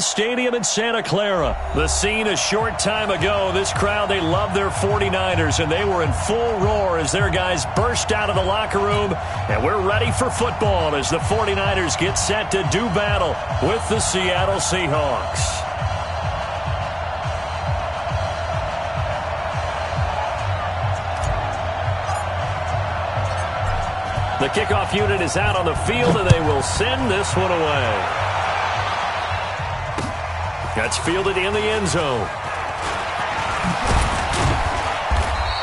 Stadium in Santa Clara. The scene a short time ago. This crowd, they love their 49ers, and they were in full roar as their guys burst out of the locker room. And we're ready for football as the 49ers get set to do battle with the Seattle Seahawks. The kickoff unit is out on the field, and they will send this one away. That's fielded in the end zone.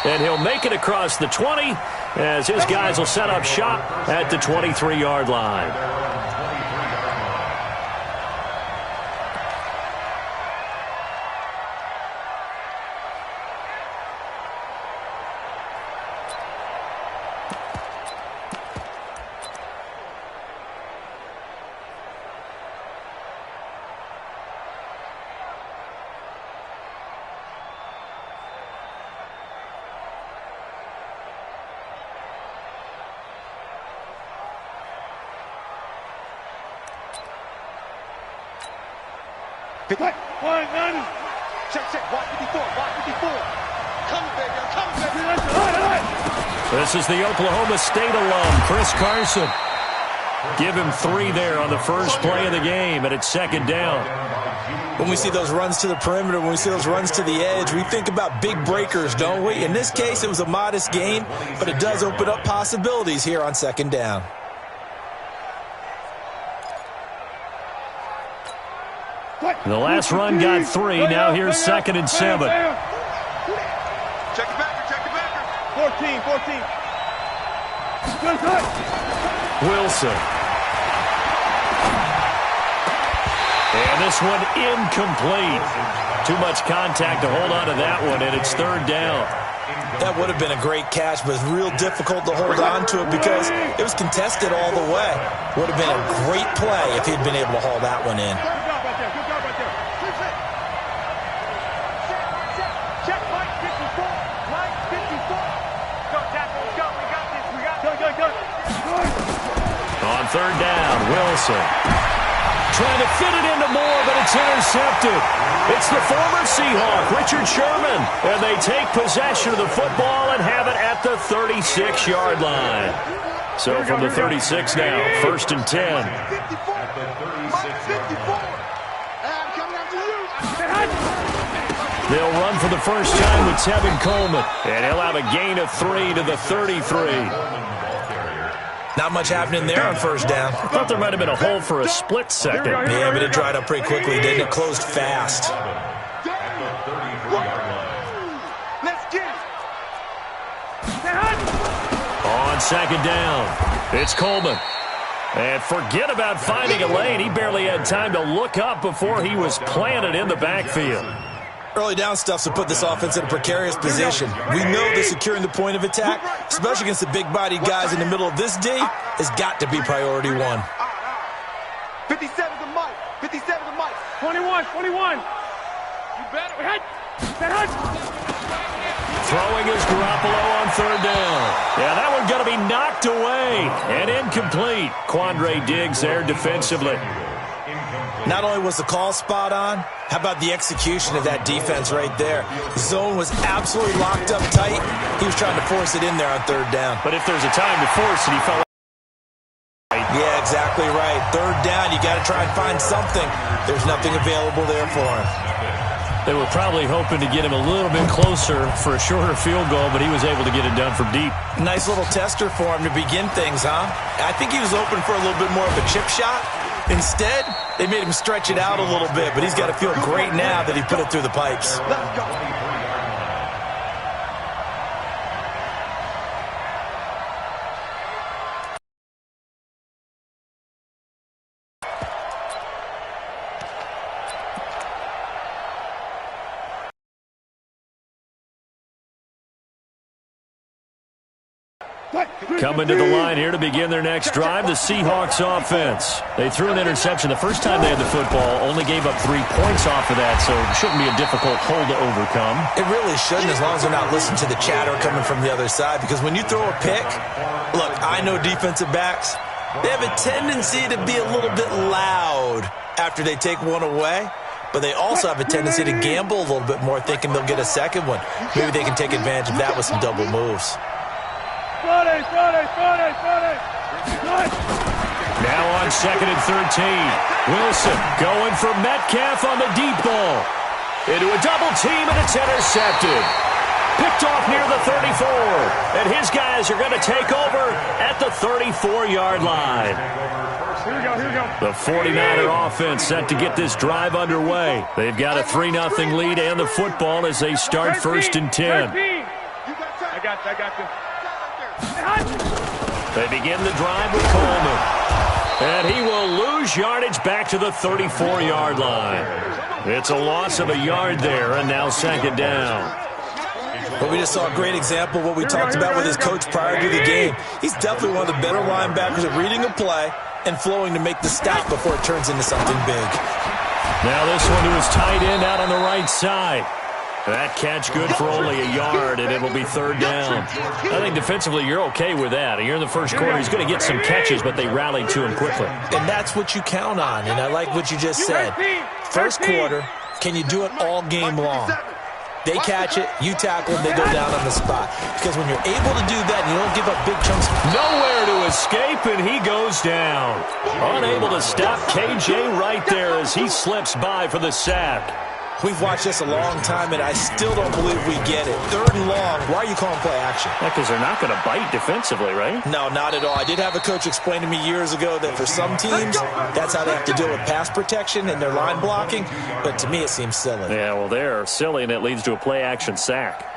And he'll make it across the 20 as his guys will set up shop at the 23-yard line. This is the Oklahoma State alum, Chris Carson. Give him 3 there on the first play of the game, and it's second down. When we see those runs to the perimeter, when we see those runs to the edge, we think about big breakers, don't we? In this case, it was a modest gain, but it does open up possibilities here on second down. The last run got 3. Now here's 2nd and 7. Check it back. 14. Wilson. And this one incomplete. Too much contact to hold on to that one, and it's 3rd down. That would have been a great catch, but it's real difficult to hold on to it because it was contested all the way. Would have been a great play if he'd been able to haul that one in. On 3rd down, Wilson. Trying to fit it into Moore, but it's intercepted. It's the former Seahawk, Richard Sherman. And they take possession of the football and have it at the 36-yard line. So from the 36 now, 1st and 10. They'll run for the first time with Tevin Coleman. And he'll have a gain of 3 to the 33. Not much happening there on 1st down. I thought there might have been a hole for a split second. Yeah, but it dried up pretty quickly, didn't it? Closed fast. On 2nd down, it's Coleman. And forget about finding a lane. He barely had time to look up before he was planted in the backfield. Early down stuff to put this offense in a precarious position. We know that securing the point of attack, especially against the big-bodied guys in the middle of this D, has got to be priority 1. 57 to Mike. 57 to Mike. 21. You better hit. Throwing is Garoppolo on 3rd down. Yeah, that one going to be knocked away and incomplete. Quandre Diggs there defensively. Not only was the call spot on, how about the execution of that defense right there? The zone was absolutely locked up tight. He was trying to force it in there on 3rd down. But if there's a time to force it, he felt right. Yeah, exactly right. 3rd down, you got to try and find something. There's nothing available there for him. They were probably hoping to get him a little bit closer for a shorter field goal, but he was able to get it done from deep. Nice little tester for him to begin things, huh? I think he was open for a little bit more of a chip shot. Instead, they made him stretch it out a little bit, but he's got to feel great now that he put it through the pipes. Coming to the line here to begin their next drive, the Seahawks offense. They threw an interception the first time they had the football, only gave up 3 points off of that, so it shouldn't be a difficult hole to overcome. It really shouldn't, as long as they're not listening to the chatter coming from the other side, because when you throw a pick, look, I know defensive backs, They have a tendency to be a little bit loud after they take one away, but they also have a tendency to gamble a little bit more, thinking they'll get a second one. Maybe they can take advantage of that with some double moves. Now on 2nd and 13. Wilson going for Metcalf on the deep ball. Into a double team, and it's intercepted. Picked off near the 34. And his guys are going to take over at the 34-yard line. Here we go. The 49er offense set to get this drive underway. They've got a 3-0 lead and the football as they start 1st and 10. I got you. They begin the drive with Coleman. And he will lose yardage back to the 34-yard line. It's a loss of a yard there, and now 2nd down. Well, we just saw a great example of what we talked about with his coach prior to the game. He's definitely one of the better linebackers at reading a play and flowing to make the stop before it turns into something big. Now this one to his tight end out on the right side. That catch good for only a yard, and it'll be 3rd down. I think defensively you're okay with that. You're in the first quarter. He's going to get some catches, but they rallied to him quickly. And that's what you count on, and I like what you just said. First quarter, can you do it all game long? They catch it, you tackle them, they go down on the spot. Because when you're able to do that and you don't give up big chunks. Nowhere to escape, and he goes down. Unable to stop KJ right there as he slips by for the sack. We've watched this a long time, and I still don't believe we get it. 3rd and long, why are you calling play action? Because they're not going to bite defensively, right? No, not at all. I did have a coach explain to me years ago that for some teams, that's how they have to deal with pass protection and their line blocking, but to me it seems silly. Yeah, well, they're silly, and it leads to a play action sack.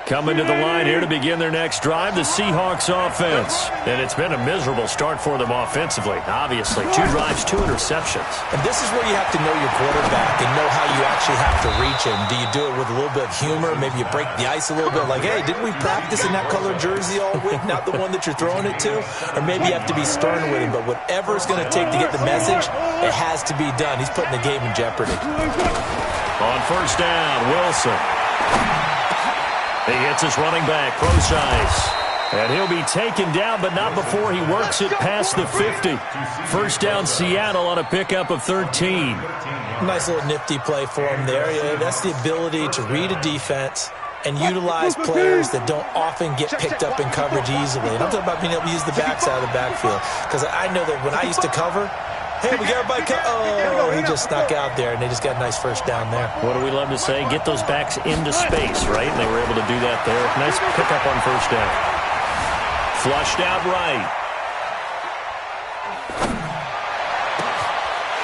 Coming to the line here to begin their next drive, the Seahawks offense. And it's been a miserable start for them offensively, obviously. 2 drives, 2 interceptions. And this is where you have to know your quarterback and know how you actually have to reach him. Do you do it with a little bit of humor? Maybe you break the ice a little bit, like, hey, didn't we practice in that color jersey all week, not the one that you're throwing it to? Or maybe you have to be stern with him. But whatever it's going to take to get the message, it has to be done. He's putting the game in jeopardy. On 1st down, Wilson. He hits his running back, Procise. And he'll be taken down, but not before he works it past the 50. 1st down, Seattle on a pickup of 13. Nice little nifty play for him there. Yeah, that's the ability to read a defense and utilize players that don't often get picked up in coverage easily. And I'm talking about being able to use the backside of the backfield. Because I know that when I used to cover, hey, we got everybody. Oh, he just snuck out there, and they just got a nice 1st down there. What do we love to say? Get those backs into space, right? And they were able to do that there. Nice pickup on 1st down. Flushed out right.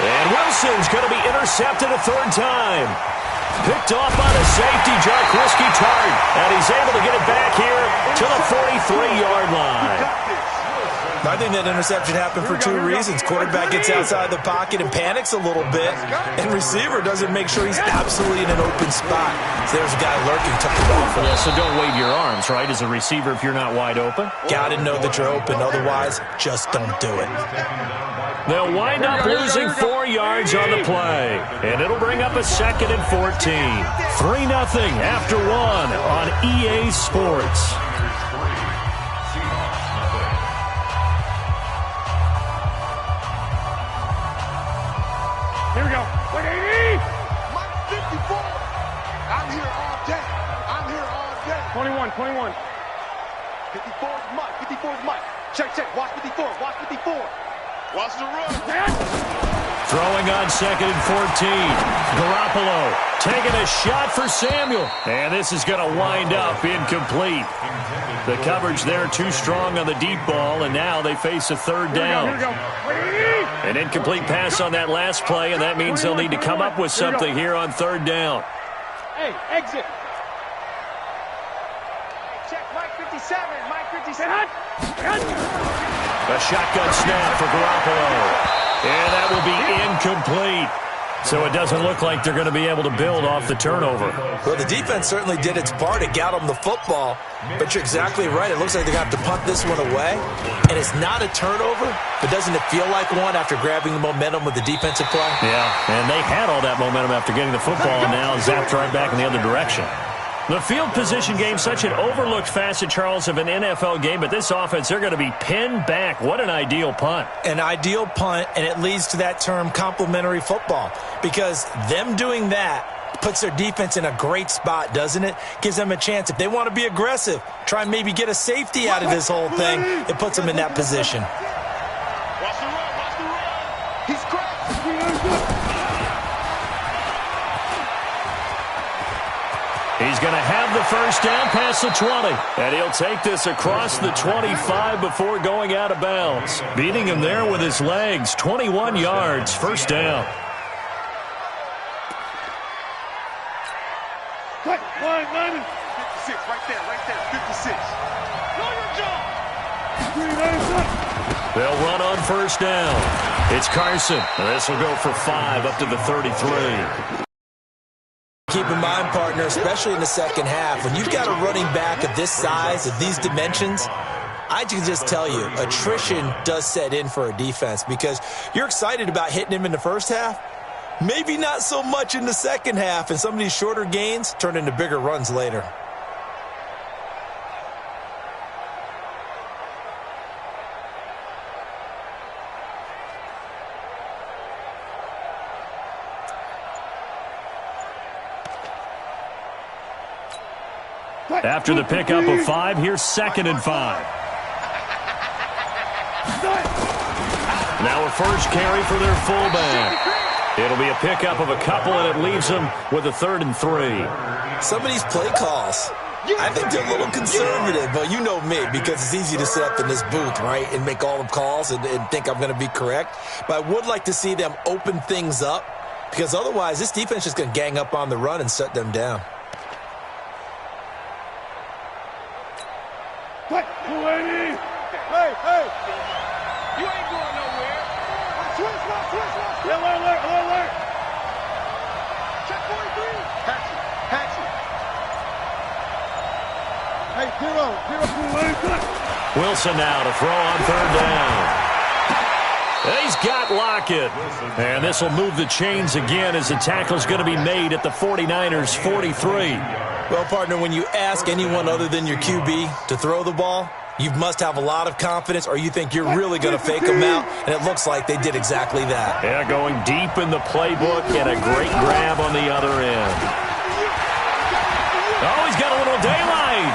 And Wilson's going to be intercepted a 3rd time. Picked off by the safety, Jarquiski Tart. And he's able to get it back here to the 43-yard line. I think that interception happened for 2 reasons. Quarterback gets outside the pocket and panics a little bit, and receiver doesn't make sure he's absolutely in an open spot. So there's a guy lurking, took the ball from him. Yeah, so don't wave your arms, right, as a receiver if you're not wide open? Got to know that you're open. Otherwise, just don't do it. They'll wind up losing 4 yards on the play, and it'll bring up a 2nd and 14. 3-0 after 1 on EA Sports. Here we go. 180! Mike 54. I'm here all day. 21. 54's Mike. Check. Watch 54. Watch the run. Throwing on 2nd and 14. Garoppolo taking a shot for Samuel. And this is going to wind up incomplete. The coverage there too strong on the deep ball, and now they face a 3rd down. Here we go. An incomplete pass on that last play, and that means they'll need to come up with something here on 3rd down. Hey, exit. Check Mike 57. A shotgun snap for Garoppolo. And that will be incomplete. So it doesn't look like they're going to be able to build off the turnover. Well, the defense certainly did its part to get them the football, but you're exactly right. It looks like they're going to have to punt this one away, and it's not a turnover, but doesn't it feel like one after grabbing the momentum with the defensive play? Yeah, and they had all that momentum after getting the football, and now zapped right back in the other direction. The field position game, such an overlooked facet, Charles, of an NFL game, but this offense, they're going to be pinned back. What an ideal punt. An ideal punt, and it leads to that term complementary football, because them doing that puts their defense in a great spot, doesn't it? Gives them a chance. If they want to be aggressive, try and maybe get a safety out of this whole thing, it puts them in that position. Watch the run, watch the run. He's cracked. He's going to have the first down past the 20. And he'll take this across the 25 before going out of bounds. Beating him there with his legs. 21 yards, first down. Cut, line, 56, right there, 56. Know your job. They'll run on first down. It's Carson. This will go for 5 up to the 33. Keep in mind, partner, especially in the second half, when you've got a running back of this size, of these dimensions, I can just tell you, attrition does set in for a defense because you're excited about hitting him in the first half, maybe not so much in the second half, and some of these shorter gains turn into bigger runs later. After the pickup of 5, here's 2nd and 5. Now a first carry for their fullback. It'll be a pickup of a couple, and it leaves them with a 3rd and 3. Some of these play calls, I think they're a little conservative, but you know me, because it's easy to sit up in this booth, right, and make all the calls and think I'm going to be correct. But I would like to see them open things up, because otherwise this defense is going to gang up on the run and shut them down. Hey, hey. You ain't going nowhere. Switch. Alert. Check 43. Patch it. Hey, zero. Wilson now to throw on 3rd down. He's got Lockett. And this will move the chains again as the tackle's going to be made at the 49ers' 43. Well, partner, when you ask anyone other than your QB to throw the ball, you must have a lot of confidence, or you think you're really going to fake them out, and it looks like they did exactly that. Yeah, going deep in the playbook and a great grab on the other end. Oh, he's got a little daylight.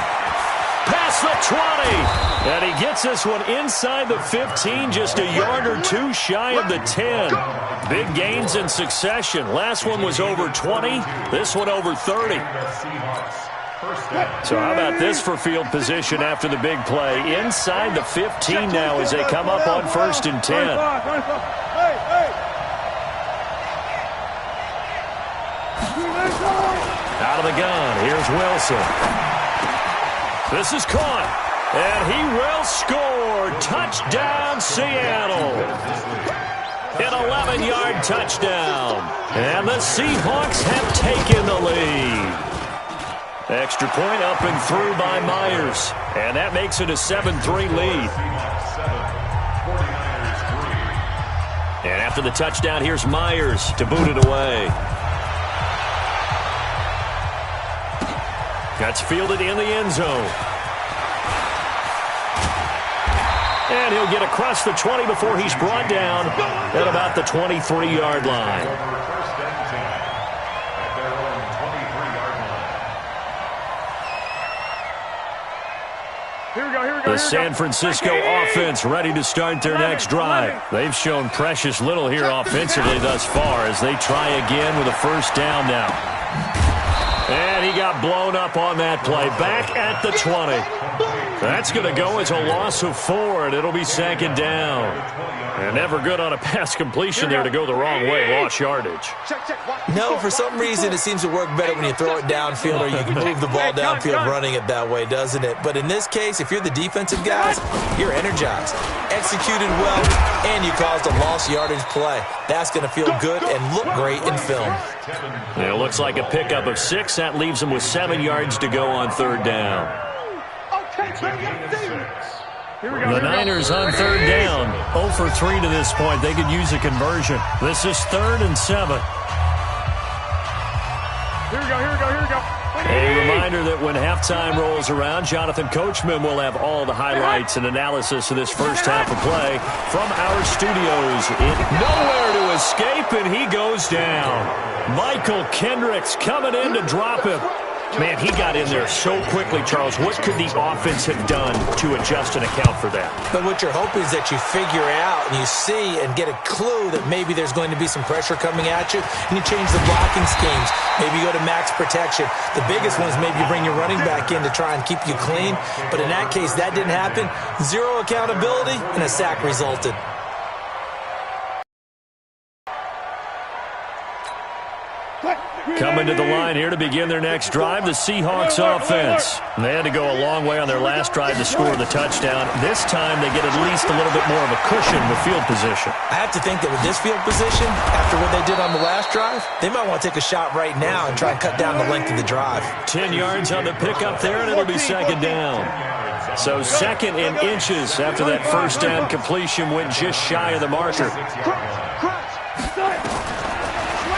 Past the 20. And he gets this one inside the 15, just a yard or two shy of the 10. Big gains in succession. Last one was over 20. This one over 30. So how about this for field position after the big play? Inside the 15 now as they come up on 1st and 10. Out of the gun, here's Wilson. This is caught, and he will score. Touchdown, Seattle. An 11-yard touchdown. And the Seahawks have taken the lead. Extra point up and through by Myers. And that makes it a 7-3 lead. And after the touchdown, here's Myers to boot it away. That's fielded in the end zone. And he'll get across the 20 before he's brought down at about the 23-yard line. The San Francisco offense ready to start their next drive. They've shown precious little here offensively thus far as they try again with a first down now. And he got blown up on that play. Back at the 20. That's going to go as a loss of 4, and it'll be second down. And never good on a pass completion there to go the wrong way. Lost yardage. No, for some reason it seems to work better when you throw it downfield or you can move the ball downfield running it that way, doesn't it? But in this case, if you're the defensive guys, you're energized, executed well, and you caused a lost yardage play. That's going to feel good and look great in film. Yeah, it looks like a pickup of 6. That leaves them with 7 yards to go on third down. The Niners on third down. 0 for 3 to this point. They could use a conversion. This is 3rd and 7. Here we go. A reminder that when halftime rolls around, Jonathan Coachman will have all the highlights and analysis of this first half of play from our studios. Nowhere to escape, and he goes down. Michael Kendricks coming in to drop him. Man, he got in there so quickly, Charles. What could the offense have done to adjust and account for that? But what you're hoping is that you figure out and you see and get a clue that maybe there's going to be some pressure coming at you, and you change the blocking schemes. Maybe you go to max protection. The biggest one is maybe you bring your running back in to try and keep you clean. But in that case, that didn't happen. 0 accountability, and a sack resulted. Coming to the line here to begin their next drive, the Seahawks offense. They had to go a long way on their last drive to score the touchdown. This time they get at least a little bit more of a cushion with field position. I have to think that with this field position, after what they did on the last drive, they might want to take a shot right now and try and cut down the length of the drive. 10 yards on the pickup there, and it'll be second down. So 2nd and inches after that first down completion went just shy of the marker.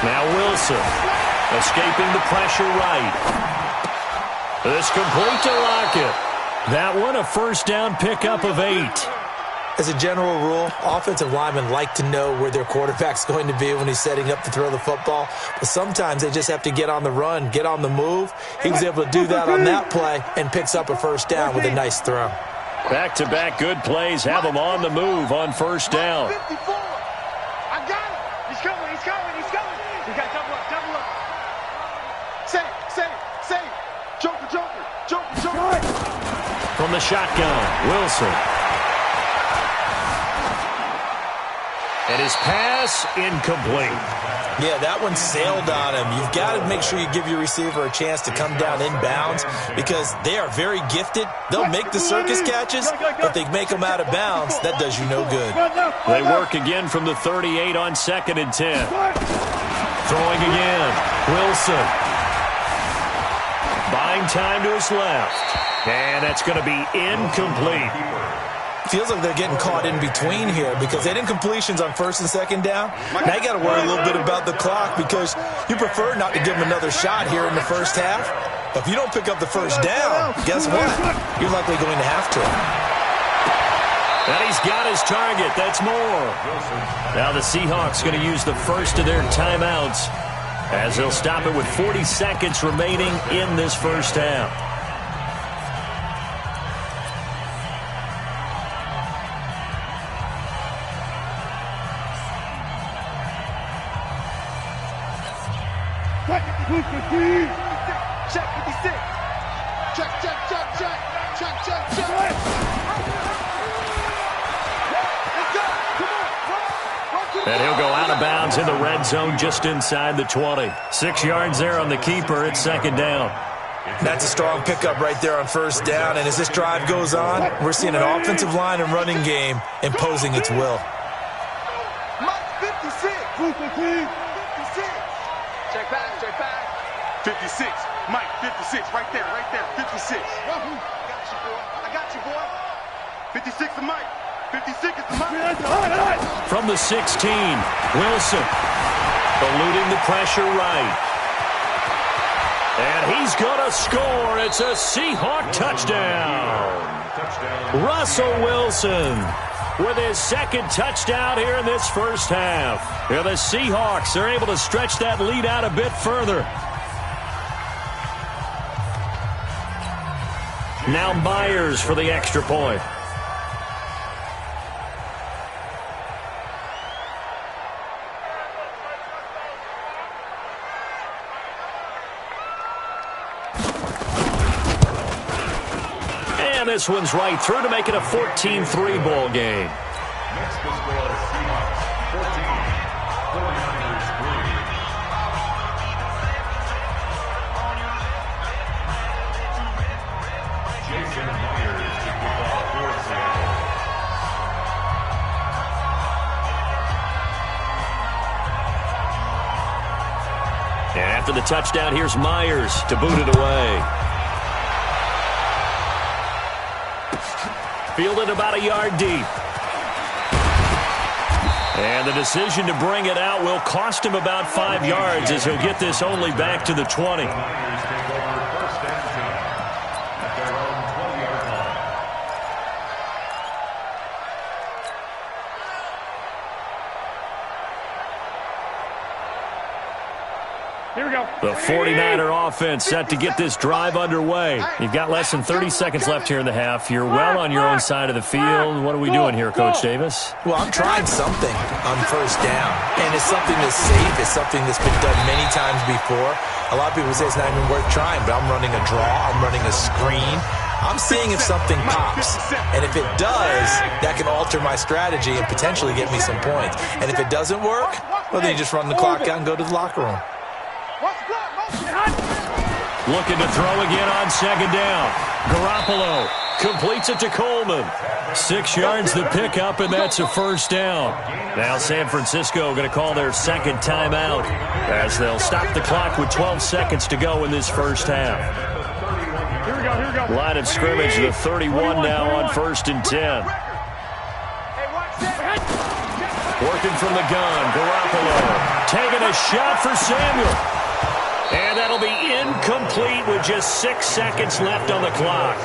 Now Wilson. Escaping the pressure right. This complete to Lockett. That one a first down pickup of 8. As a general rule, offensive linemen like to know where their quarterback's going to be when he's setting up to throw the football. But sometimes they just have to get on the run, get on the move. He was able to do that on that play and picks up a first down with a nice throw. Back-to-back good plays have him on the move on first down. I got him. He's coming. He got double up. Save. Joker. From the shotgun, Wilson. And his pass incomplete. Yeah, that one sailed on him. You've got to make sure you give your receiver a chance to come down inbounds because they are very gifted. They'll make the circus catches, but they make them out of bounds. That does you no good. They work again from the 38 on 2nd and 10. Throwing again, Wilson. Buying time to his left. And that's going to be incomplete. Feels like they're getting caught in between here because they didn't completions on 1st and 2nd down. Now you got to worry a little bit about the clock because you prefer not to give them another shot here in the first half. But if you don't pick up the first down, guess what? You're likely going to have to. And he's got his target. That's more. Now the Seahawks going to use the first of their timeouts as they'll stop it with 40 seconds remaining in this first half. Check 56. Check. And he'll go out of bounds in the red zone just inside the 20. 6 yards there on the keeper. It's second down. That's a strong pickup right there on first down. And as this drive goes on, we're seeing an offensive line and running game imposing its will. Mike 56. 56. Check back. 56. Mike 56. Right there. 56. I got you, boy. 56 to Mike. 56 is the Mike. From the 16, Wilson eluding the pressure right. And he's going to score. It's a Seahawk touchdown. Russell Wilson with his 2nd touchdown here in this first half. Yeah, the Seahawks are able to stretch that lead out a bit further. Now Myers for the extra point. And this one's right through to make it a 14-3 ball game. Next to score Seahawks 14, 49ers 3. Jason Myers to kick off for Seattle. And after the touchdown, here's Myers to boot it away. Fielded about a yard deep. And the decision to bring it out will cost him about 5 yards as he'll get this only back to the 20. Myers take over first and 10 at their own 20-yard line. Here we go. The 49er offense set to get this drive underway. You've got less than 30 seconds left here in the half. You're well on your own side of the field. What are we doing here, Coach Davis? Well, I'm trying something on first down, and it's something that's safe. It's something that's been done many times before. A lot of people say it's not even worth trying, but I'm running a draw. I'm running a screen. I'm seeing if something pops, and if it does, that can alter my strategy and potentially get me some points. And if it doesn't work, well, then you just run the clock out and go to the locker room. Looking to throw again on second down. Garoppolo completes it to Coleman. 6 yards the pickup, and that's a first down. Now San Francisco going to call their second timeout as they'll stop the clock with 12 seconds to go in this first half. Here we go. Line of scrimmage, the 31 now on first and 10. Working from the gun, Garoppolo taking a shot for Samuel. And that'll be incomplete with just 6 seconds left on the clock.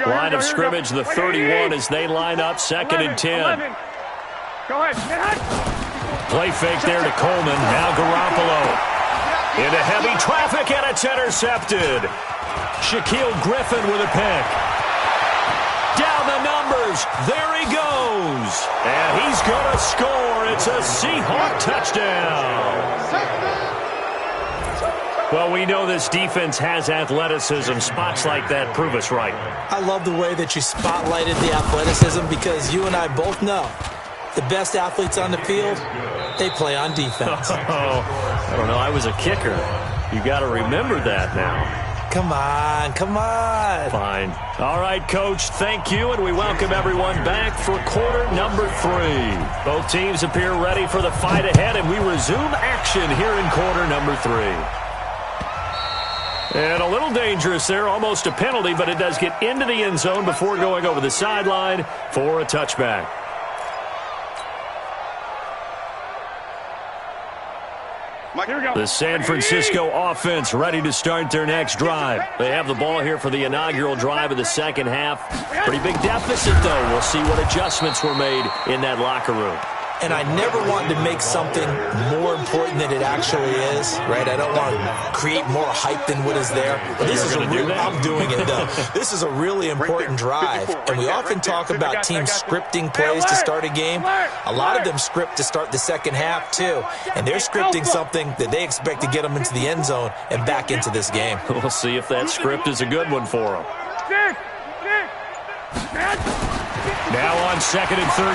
Line of scrimmage, the 31 as they line up second and 10. Go ahead. Play fake there to Coleman. Now Garoppolo into heavy traffic, and it's intercepted. Shaquille Griffin with a pick. Down the numbers. There he goes. And he's going to score. It's a Seahawk touchdown. Well, we know this defense has athleticism. Spots like that prove us right. I love the way that you spotlighted the athleticism because you and I both know the best athletes on the field, they play on defense. I don't know. I was a kicker. You got to remember that now. Come on. Fine. All right, Coach, thank you, and we welcome everyone back for quarter number 3. Both teams appear ready for the fight ahead, and we resume action here in quarter number 3. And a little dangerous there, almost a penalty, but it does get into the end zone before going over the sideline for a touchback. The San Francisco offense ready to start their next drive. They have the ball here for the inaugural drive of the second half. Pretty big deficit, though. We'll see what adjustments were made in that locker room. And I never want to make something more important than it actually is, right? I don't want to create more hype than what is there. But this is I'm doing it, though. This is a really important drive. And we often talk about teams scripting plays to start a game. A lot of them script to start the second half, too. And they're scripting something that they expect to get them into the end zone and back into this game. We'll see if that script is a good one for them. Now on second and 13.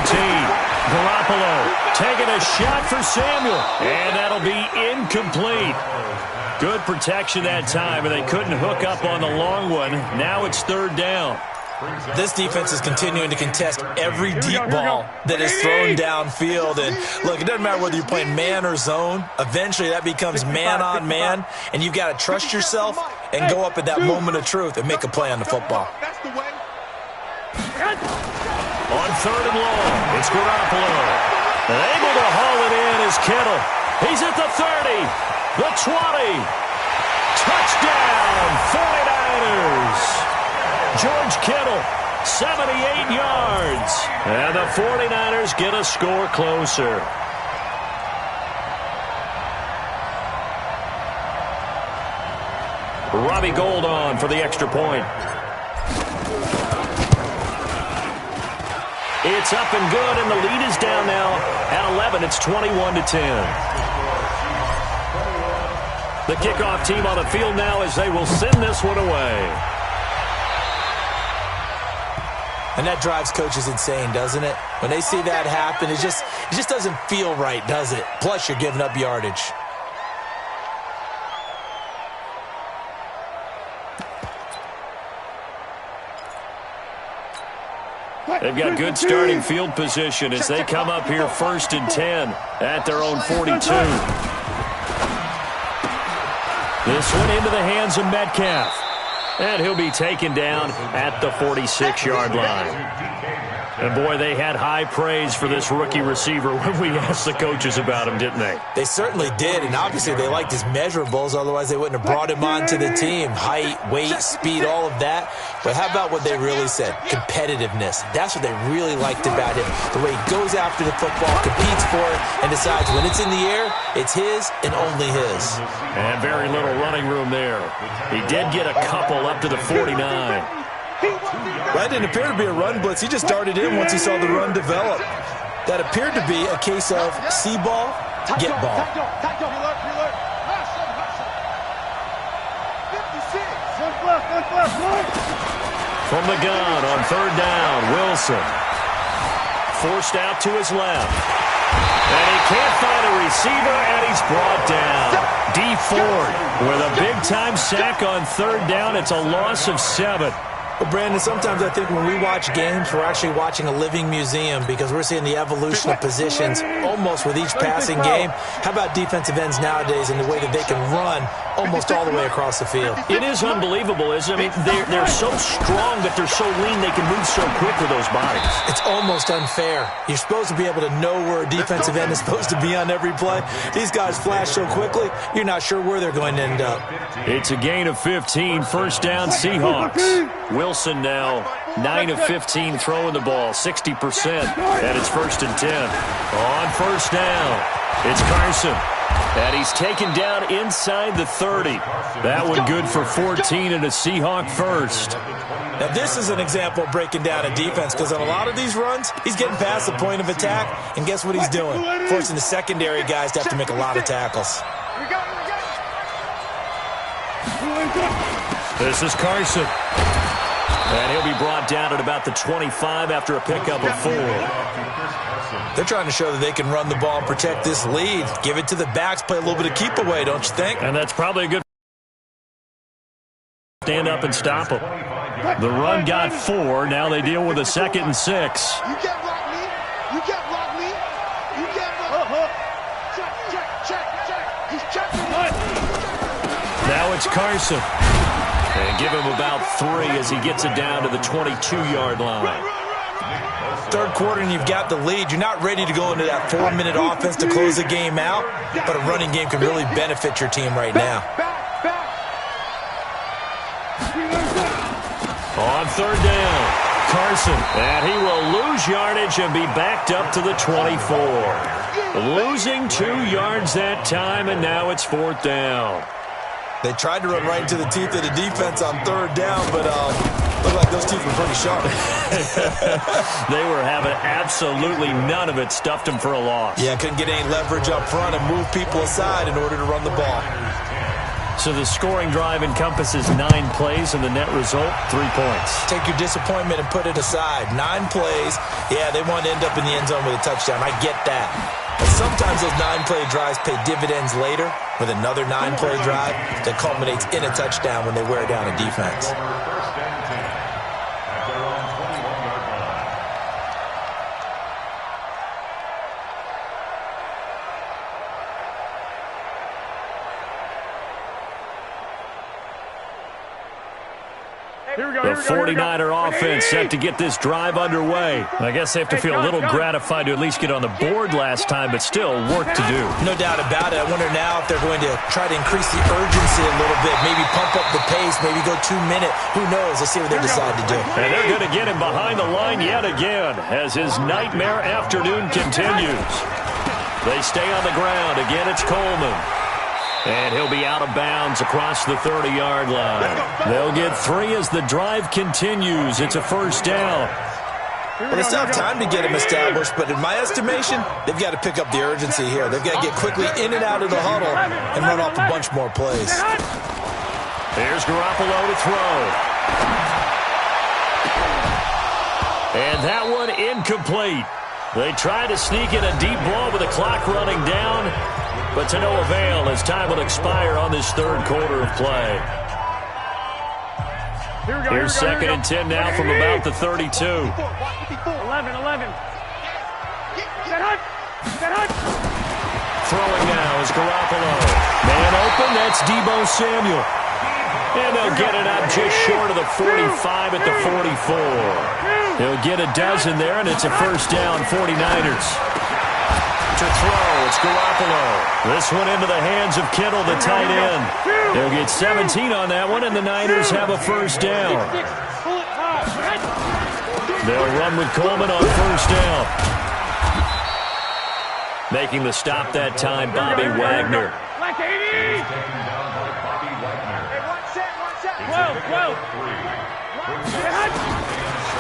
Garoppolo taking a shot for Samuel. And that'll be incomplete. Good protection that time, and they couldn't hook up on the long one. Now it's third down. This defense is continuing to contest every deep ball that is thrown downfield. And look, it doesn't matter whether you're playing man or zone. Eventually that becomes man on man, and you've got to trust yourself and go up at that moment of truth and make a play on the football. On third and long, it's Garoppolo. Able to haul it in is Kittle. He's at the 30, the 20. Touchdown, 49ers. George Kittle, 78 yards. And the 49ers get a score closer. Robbie Gould on for the extra point. It's up and good, and the lead is down now at 11. It's 21-10. The kickoff team on the field now as they will send this one away. And that drives coaches insane, doesn't it? When they see that happen, it just doesn't feel right, does it? Plus, you're giving up yardage. They've got good starting field position as they come up here 1st and 10 at their own 42. This one into the hands of Metcalf. And he'll be taken down at the 46-yard line. And, boy, they had high praise for this rookie receiver when we asked the coaches about him, didn't they? They certainly did, and obviously they liked his measurables. Otherwise, they wouldn't have brought him onto the team. Height, weight, speed, all of that. But how about what they really said? Competitiveness. That's what they really liked about him. The way he goes after the football, competes for it, and decides when it's in the air, it's his and only his. And very little running room there. He did get a couple up to the 49. That didn't appear to be a run blitz. He just darted in once he saw the run develop. That appeared to be a case of see ball, get ball. From the gun on 3rd down, Wilson. Forced out to his left. And he can't find a receiver, and he's brought down. D Ford with a big-time sack on 3rd down. It's a loss of 7. Well, Brandon, sometimes I think when we watch games, we're actually watching a living museum because we're seeing the evolution of positions almost with each passing game. How about defensive ends nowadays and the way that they can run almost all the way across the field? It is unbelievable, isn't it? I mean, they're so strong, but they're so lean they can move so quick with those bodies. It's almost unfair. You're supposed to be able to know where a defensive end is supposed to be on every play. These guys flash so quickly, you're not sure where they're going to end up. It's a gain of 15, 1st down Seahawks. Wilson now 9 of 15 throwing the ball, 60%, and it's 1st and 10. On 1st down, it's Carson. And he's taken down inside the 30. That one good for 14 and a Seahawk first. Now, this is an example of breaking down a defense because on a lot of these runs, he's getting past the point of attack, and guess what he's doing? Forcing the secondary guys to have to make a lot of tackles. This is Carson. And he'll be brought down at about the 25 after a pickup of 4. They're trying to show that they can run the ball and protect this lead. Give it to the backs, play a little bit of keep away, don't you think? And that's probably a good stand up and stop them. The run got 4. Now they deal with a 2nd and 6. You get block me. You get block me. You get block. Check. He's checking. Now it's Carson. And give him about 3 as he gets it down to the 22-yard line. 3rd quarter and you've got the lead. You're not ready to go into that 4-minute offense to close the game out, but a running game can really benefit your team right now. On 3rd down, Carson. And he will lose yardage and be backed up to the 24. Losing 2 yards that time, and now it's 4th down. They tried to run right into the teeth of the defense on 3rd down, but looked like those teeth were pretty sharp. They were having absolutely none of it. Stuffed them for a loss. Yeah, couldn't get any leverage up front and move people aside in order to run the ball. So the scoring drive encompasses 9 plays, and the net result, 3 points. Take your disappointment and put it aside. 9 plays. Yeah, they want to end up in the end zone with a touchdown. I get that. But sometimes those 9-play drives pay dividends later with another 9-play drive that culminates in a touchdown when they wear down a defense. The 49er offense set to get this drive underway. I guess they have to feel a little gratified to at least get on the board last time, but still work to do. No doubt about it. I wonder now if they're going to try to increase the urgency a little bit, maybe pump up the pace, maybe go 2-minute. Who knows? Let's see what they decide to do. And they're going to get him behind the line yet again as his nightmare afternoon continues. They stay on the ground. Again, it's Coleman. And he'll be out of bounds across the 30-yard line. They'll get 3 as the drive continues. It's a 1st down. Well, they still have time to get him established, but in my estimation, they've got to pick up the urgency here. They've got to get quickly in and out of the huddle and run off a bunch more plays. Here's Garoppolo to throw. And that one incomplete. They tried to sneak in a deep ball with the clock running down, but to no avail as time will expire on this third quarter of play. Here's second and 10 now from about the 32. 11. Throwing now is Garoppolo. Man open, that's Deebo Samuel. And they'll get it out just short of the 45 at the 44. He'll get a dozen there, and it's a first down, 49ers. To throw, it's Garoppolo. This one into the hands of Kittle, the tight end. They'll get 17 on that one, and the Niners have a first down. They'll run with Coleman on first down. Making the stop that time, Bobby Wagner.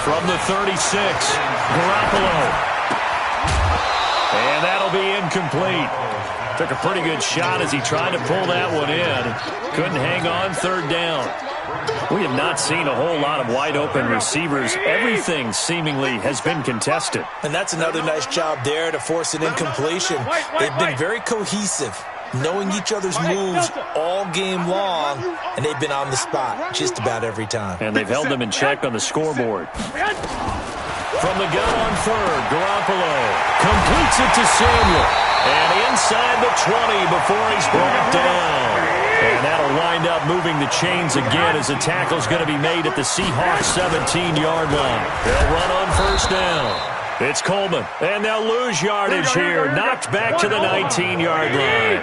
From the 36, Garoppolo. And that'll be incomplete. Took a pretty good shot as he tried to pull that one in. Couldn't hang on, third down. We have not seen a whole lot of wide open receivers. Everything seemingly has been contested. And that's another nice job there to force an incompletion. They've been very cohesive, knowing each other's moves all game long, and they've been on the spot just about every time. And they've held them in check on the scoreboard. From the gun on third, Garoppolo completes it to Samuel. And inside the 20 before he's brought down. And that'll wind up moving the chains again as the tackle's going to be made at the Seahawks 17-yard line. They'll run on first down. It's Coleman, and they'll lose yardage here. Knocked back to the 19-yard line.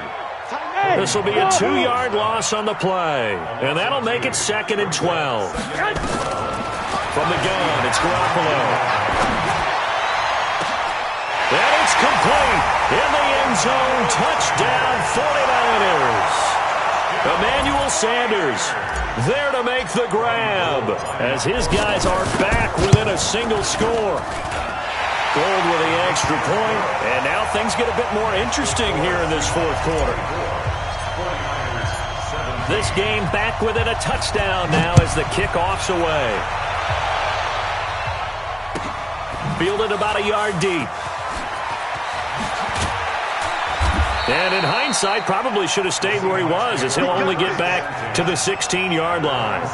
This will be a 2-yard loss on the play. And that'll make it second and 12. From the gun, it's Garoppolo. And it's complete. In the end zone, touchdown 49ers. Emmanuel Sanders there to make the grab as his guys are back within a single score. Gold with the extra point, and now things get a bit more interesting here in this fourth quarter. This game back within a touchdown now as the kickoff's away. Fielded about a yard deep. And in hindsight, probably should have stayed where he was as he'll only get back to the 16-yard line.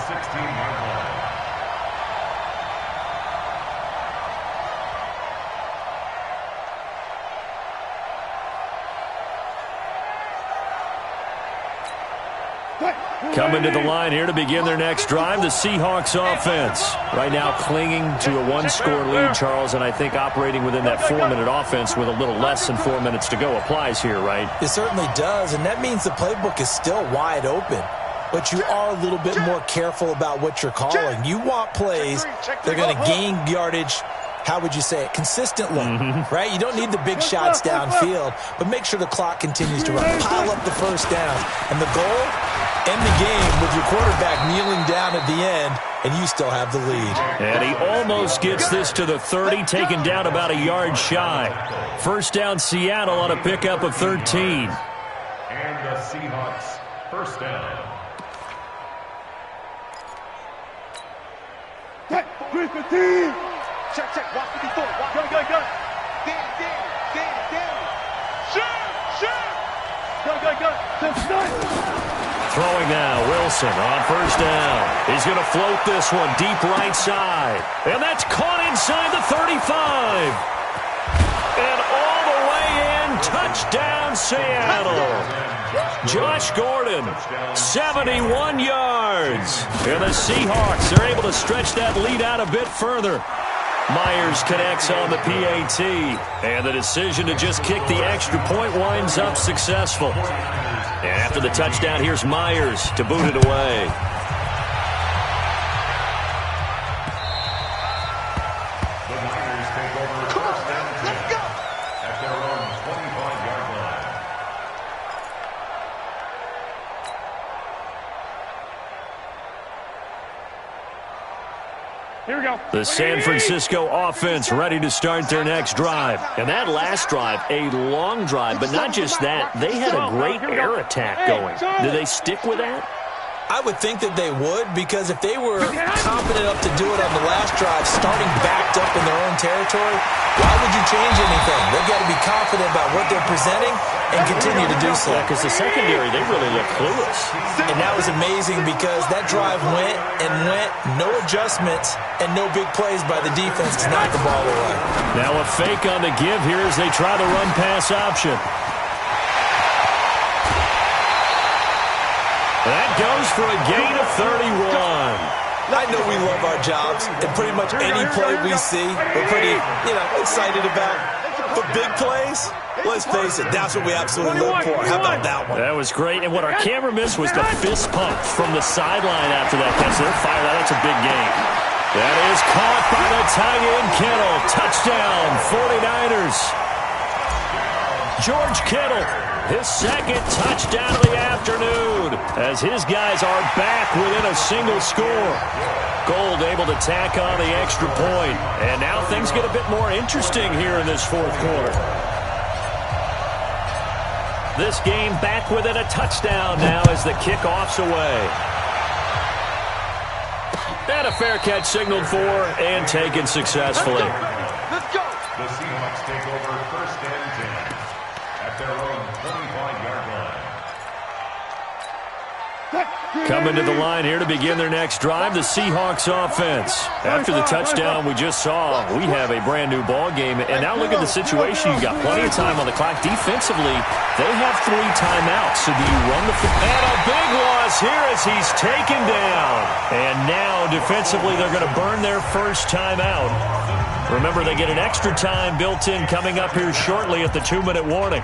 Coming to the line here to begin their next drive, the Seahawks offense. Right now clinging to a one-score lead, Charles, and I think operating within that 4-minute offense with a little less than 4 minutes to go applies here, right? It certainly does, and that means the playbook is still wide open. But you are a little bit more careful about what you're calling. You want plays that are going to gain yardage, how would you say it, consistently, right? You don't need the big shots downfield, but make sure the clock continues to run. Pile up the first down. And the goal, end the game with your quarterback kneeling down at the end, and you still have the lead. And he almost gets this to the 30, taken down about a yard shy. First down Seattle on a pickup of 13. And the Seahawks first down. Check, check, watch 54, watch. Go. Danny. Shoot. Throwing now, Wilson on first down. He's going to float this one deep right side. And that's caught inside the 35. And all the way in, touchdown Seattle. Josh Gordon, 71 yards. And the Seahawks are able to stretch that lead out a bit further. Myers connects on the PAT. And the decision to just kick the extra point winds up successful. And after the touchdown, here's Myers to boot it away. The Niners take over first down 10 at their own 25-yard line. Here we go. The San Francisco offense ready to start their next drive. And that last drive, a long drive, but not just that. They had a great air attack going. Do they stick with that? I would think that they would, because if they were confident enough to do it on the last drive, starting backed up in their own territory, why would you change anything? They've got to be confident about what they're presenting and continue to do so. Because the secondary, they really look clueless. And that was amazing because that drive went and went, no adjustments and no big plays by the defense to knock the ball away. Now a fake on the give here as they try the run-pass option. That goes for a gain of 31. I know we love our jobs, and pretty much any play we see, we're pretty, excited about. But big plays, let's face it, that's what we absolutely look for. How about that one? That was great, and what our camera missed was the fist pump from the sideline after that catch. They're fired out. That's a big game. That is caught by the tight end, Kittle. Touchdown, 49ers. George Kittle. His second touchdown of the afternoon as his guys are back within a single score. Gold able to tack on the extra point. And now things get a bit more interesting here in this fourth quarter. This game back within a touchdown now as the kickoff's away. And a fair catch signaled for and taken successfully. Let's go. The Seahawks take over first and 10 at their own 25-yard line. Coming to the line here to begin their next drive, the Seahawks offense. After the touchdown we just saw, we have a brand new ball game. And now look at the situation. You've got plenty of time on the clock. Defensively, they have 3 timeouts. So do you run the football? And a big loss here as he's taken down. And now defensively they're going to burn their first timeout. Remember, they get an extra time built in coming up here shortly at the 2-minute warning.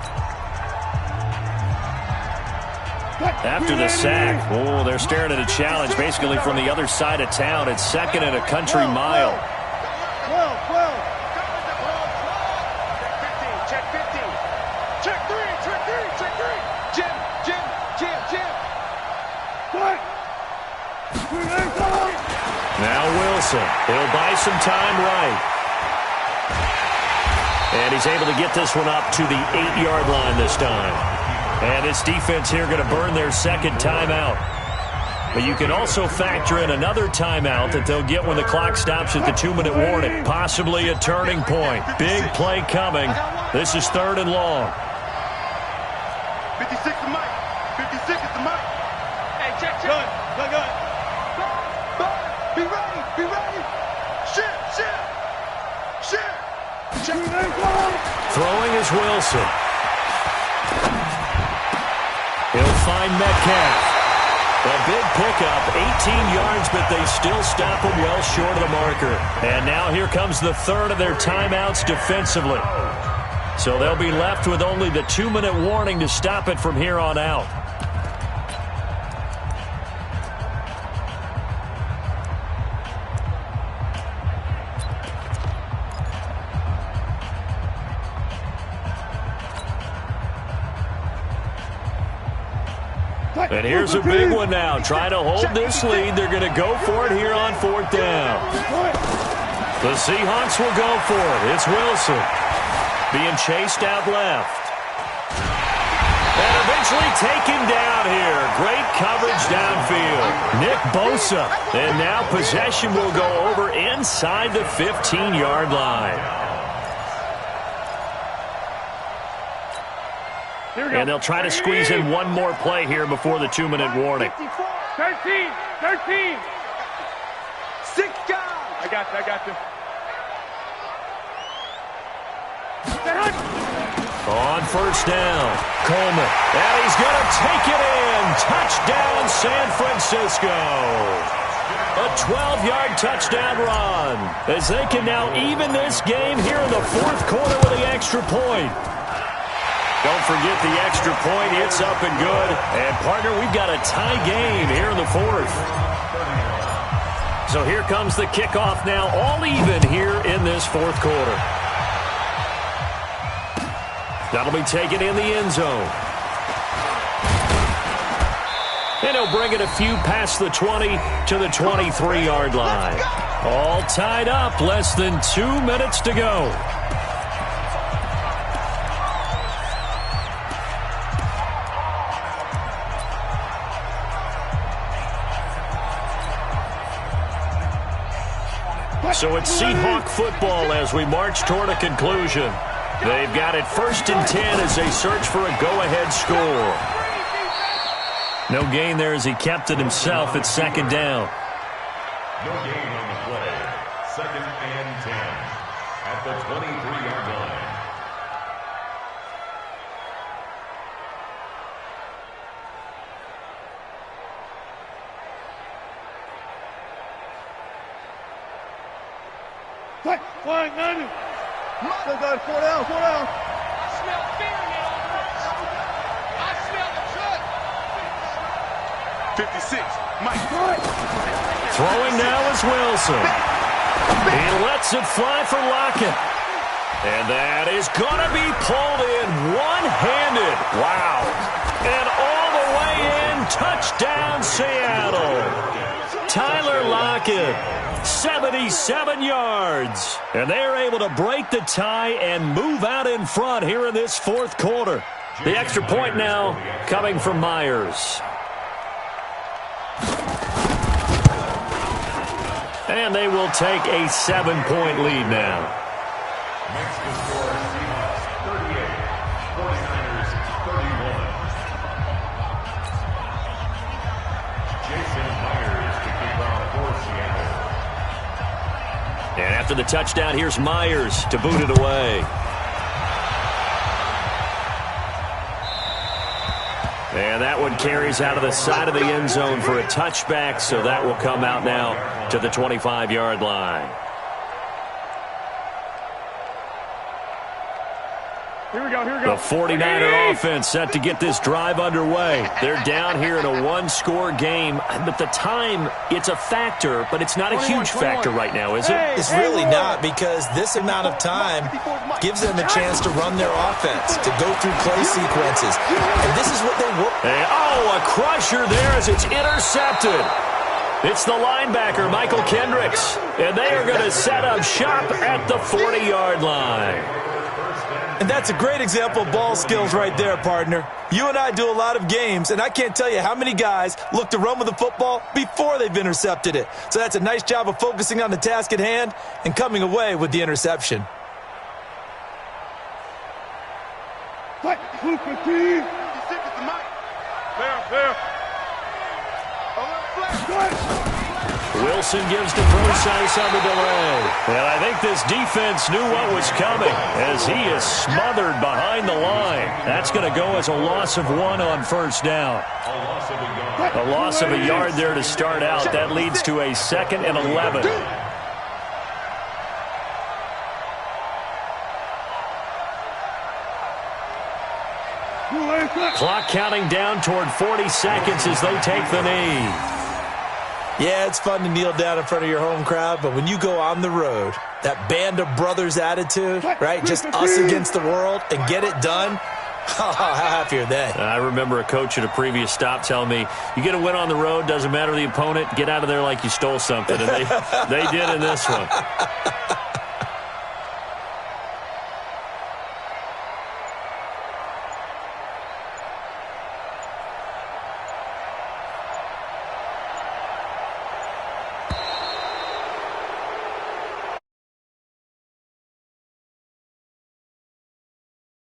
After the sack, they're staring at a challenge basically from the other side of town. It's second and a country mile. Check 15. Check 3. Check 3. Check 3. Jim. What? Now Wilson. He'll buy some time right. And he's able to get this one up to the 8-yard line this time. And this defense here going to burn their second timeout. But you can also factor in another timeout that they'll get when the clock stops at the 2-minute warning. Possibly a turning point. Big play coming. This is 3rd and long. 56 is Mike. 56 is the Mike. Hey, check. Good. Be ready. Shit. Check. Throwing is Wilson. He'll find Metcalf. A big pickup, 18 yards, but they still stop him well short of the marker. And now here comes the 3rd of their timeouts defensively. So they'll be left with only the 2-minute warning to stop it from here on out. And here's a big one now. Trying to hold this lead. They're going to go for it here on 4th down. The Seahawks will go for it. It's Wilson being chased out left. And eventually taken down here. Great coverage downfield. Nick Bosa. And now possession will go over inside the 15-yard line. And they'll try to squeeze in one more play here before the 2-minute warning. 13. 6 guys. I got you. On 1st down, Coleman. And he's going to take it in. Touchdown, San Francisco. A 12-yard touchdown run as they can now even this game here in the 4th quarter with the extra point. Don't forget the extra point. It's up and good. And, partner, we've got a tie game here in the 4th. So here comes the kickoff now, all even here in this 4th quarter. That'll be taken in the end zone. And he'll bring it a few past the 20 to the 23-yard line. All tied up, less than 2 minutes to go. So it's Seahawk football as we march toward a conclusion. They've got it 1st and 10 as they search for a go-ahead score. No gain there as he kept it himself at 2nd down. No gain on the play. 2nd and 10 at the 23-yard line. Flag 90. Still got it. 4 down. 4 down. I smell fear in it. I smell the truck. 56. Mike. Throwing now is Wilson. He lets it fly for Lockett. And that is going to be pulled in one-handed. Wow. And all the way in, touchdown Seattle. Tyler Lockett, 77 yards. And they're able to break the tie and move out in front here in this 4th quarter. The extra point now coming from Myers. And they will take a 7-point lead now. Makes the score Seahawks 38, 49ers 31. Jason Myers to kick off for Seattle. And after the touchdown, here's Myers to boot it away. And that one carries out of the side of the end zone for a touchback, so that will come out now to the 25-yard line. Here we go. Here we go. The 49er offense set to get this drive underway. They're down here in a one-score game, but the time, it's a factor, but it's not a huge factor right now, is it? It's really not, because this amount of time gives them a chance to run their offense, to go through play sequences. And this is what they work. Oh, a crusher there as it's intercepted. It's the linebacker, Michael Kendricks, and they are going to set up shop at the 40-yard line. And that's a great example of ball skills right there, partner. You and I do a lot of games, and I can't tell you how many guys look to run with the football before they've intercepted it. So that's a nice job of focusing on the task at hand and coming away with the interception. Wilson gives to Procise on the delay. And I think this defense knew what was coming as he is smothered behind the line. That's going to go as a loss of 1 on 1st down. A loss of a yard there to start out. That leads to a 2nd and 11. Clock counting down toward 40 seconds as they take the knee. Yeah, it's fun to kneel down in front of your home crowd, but when you go on the road, that band of brothers attitude, right, just us against the world, and get it done, oh, how happy are they? I remember a coach at a previous stop telling me, you get a win on the road, doesn't matter the opponent, get out of there like you stole something. And they did in this one.